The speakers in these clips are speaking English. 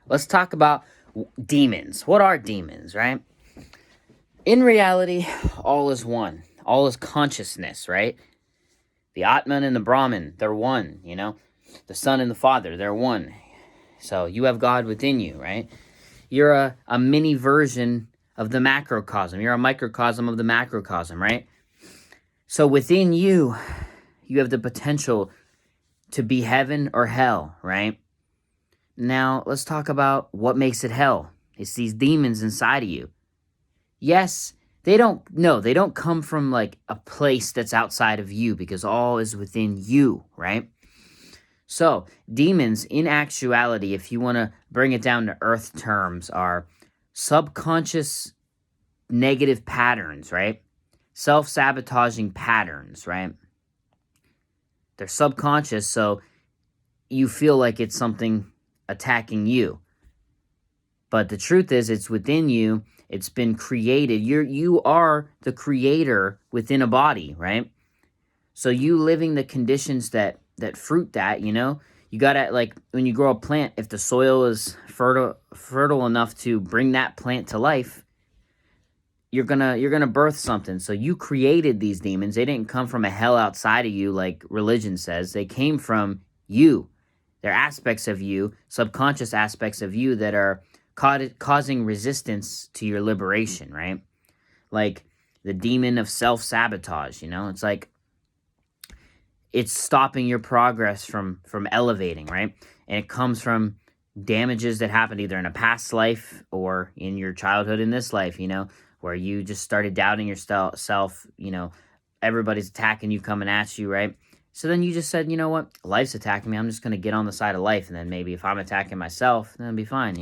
let's talk about demons. What are demons, right? In reality, all is one. All is consciousness, right? The Atman and the Brahman, they're one, The Son and the Father, they're one. So you have God within you, right? You're a mini version of the macrocosm. You're a microcosm of the macrocosm, right? So within you, you have the potential to be heaven or hell, right? Now, let's talk about what makes it hell. It's these demons inside of you. Yes, they don't come from like a place that's outside of you because all is within you, right? So, demons in actuality, if you want to bring it down to earth terms, are subconscious negative patterns, right? Self-sabotaging patterns, right? They're subconscious, so you feel like it's something attacking you. But the truth is, it's within you. It's been created. You are the creator within a body, right? So you living the conditions that fruit that, you gotta, like, when you grow a plant, if the soil is fertile enough to bring that plant to life, you're gonna birth something. So you created these demons. They didn't come from a hell outside of you like religion says. They came from you. They're aspects of you, subconscious aspects of you that are causing resistance to your liberation, right? Like the demon of self-sabotage, it's like it's stopping your progress from elevating, right? And it comes from damages that happened either in a past life or in your childhood in this life, where you just started doubting yourself, everybody's attacking you, coming at you, right? So then you just said, you know what, life's attacking me, I'm just going to get on the side of life, and then maybe if I'm attacking myself, then it'll be fine,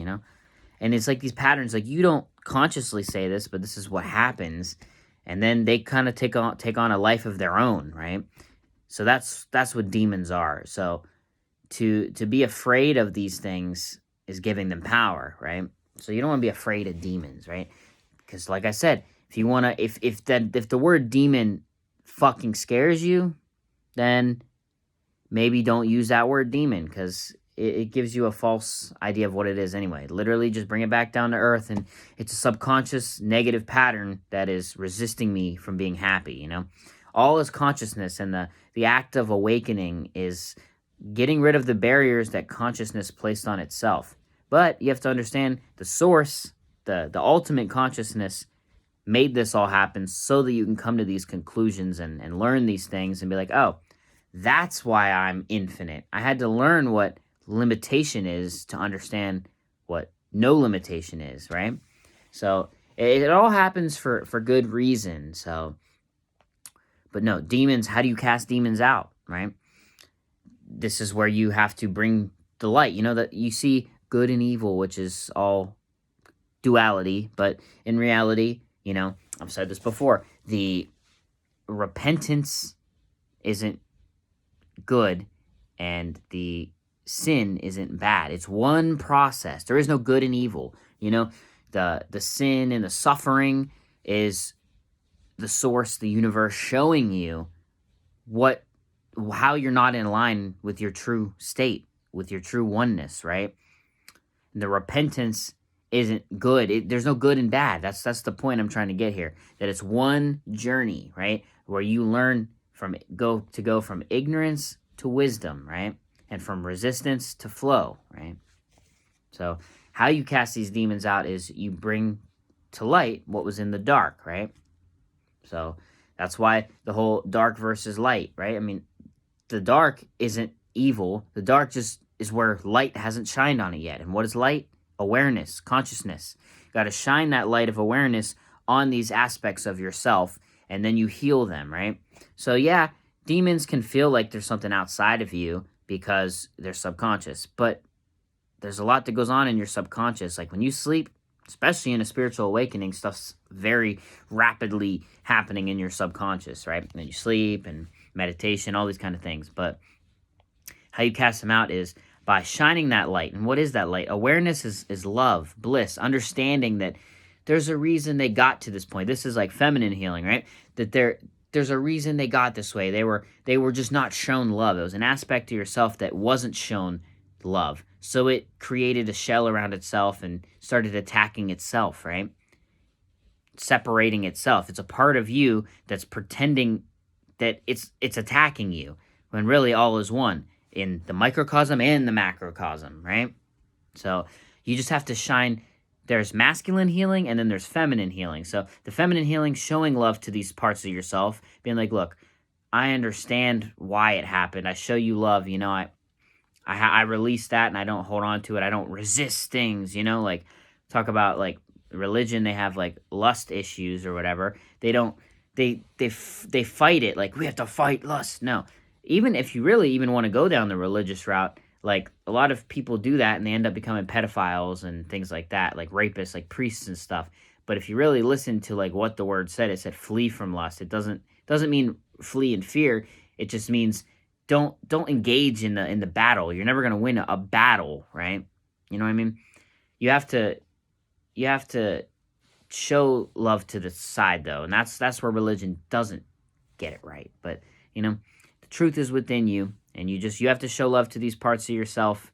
And it's like these patterns, like you don't consciously say this, but this is what happens, and then they kind of take on a life of their own, right? So that's what demons are. So to be afraid of these things is giving them power, right? So you don't want to be afraid of demons, right? Because like I said, if you want to, if the word demon fucking scares you, then maybe don't use that word demon, because it gives you a false idea of what it is anyway. Literally just bring it back down to earth, and it's a subconscious negative pattern that is resisting me from being happy, All is consciousness, and the act of awakening is getting rid of the barriers that consciousness placed on itself. But you have to understand the source, the ultimate consciousness made this all happen so that you can come to these conclusions and learn these things and be like, oh, that's why I'm infinite. I had to learn what limitation is to understand what no limitation is, right? So it all happens for good reason. So, but no, demons, how do you cast demons out, right? This is where you have to bring the light. That you see good and evil, which is all duality, but in reality, I've said this before, the repentance isn't good and the sin isn't bad. It's one process. There is no good and evil. The sin and the suffering is the source, the universe showing you how you're not in line with your true state, with your true oneness, right? And the repentance isn't good. There's no good and bad. That's the point I'm trying to get here. That it's one journey, right? Where you learn go from ignorance to wisdom, right? And from resistance to flow, right? So how you cast these demons out is you bring to light what was in the dark, right? So that's why the whole dark versus light, right? I mean, the dark isn't evil. The dark just is where light hasn't shined on it yet. And what is light? Awareness, consciousness. You got to shine that light of awareness on these aspects of yourself, and then you heal them, right? So yeah, demons can feel like there's something outside of you because they're subconscious, but there's a lot that goes on in your subconscious. Like when you sleep, especially in a spiritual awakening, stuff's very rapidly happening in your subconscious, right? And you sleep and meditation, all these kind of things. But how you cast them out is by shining that light. And what is that light? Awareness is love, bliss, understanding that there's a reason they got to this point. This is like feminine healing, right? That there's a reason they got this way. They were just not shown love. It was an aspect to yourself that wasn't shown love. So it created a shell around itself and started attacking itself, right? Separating itself. It's a part of you that's pretending that it's attacking you when really all is one in the microcosm and the macrocosm, right? So you just have to shine. There's masculine healing and then there's feminine healing. So the feminine healing, showing love to these parts of yourself, being like, look, I understand why it happened. I show you love. I release that and I don't hold on to it. I don't resist things, like talk about like religion. They have like lust issues or whatever. They don't, they fight it. Like we have to fight lust. No, even if you really even want to go down the religious route, like a lot of people do that and they end up becoming pedophiles and things like that, like rapists, like priests and stuff. But if you really listen to like what the word said, it said flee from lust. It doesn't mean flee in fear. It just means don't engage in the battle. You're never gonna win a battle, right? You know what I mean? You have to show love to the side though, and that's where religion doesn't get it right. But the truth is within you, and you have to show love to these parts of yourself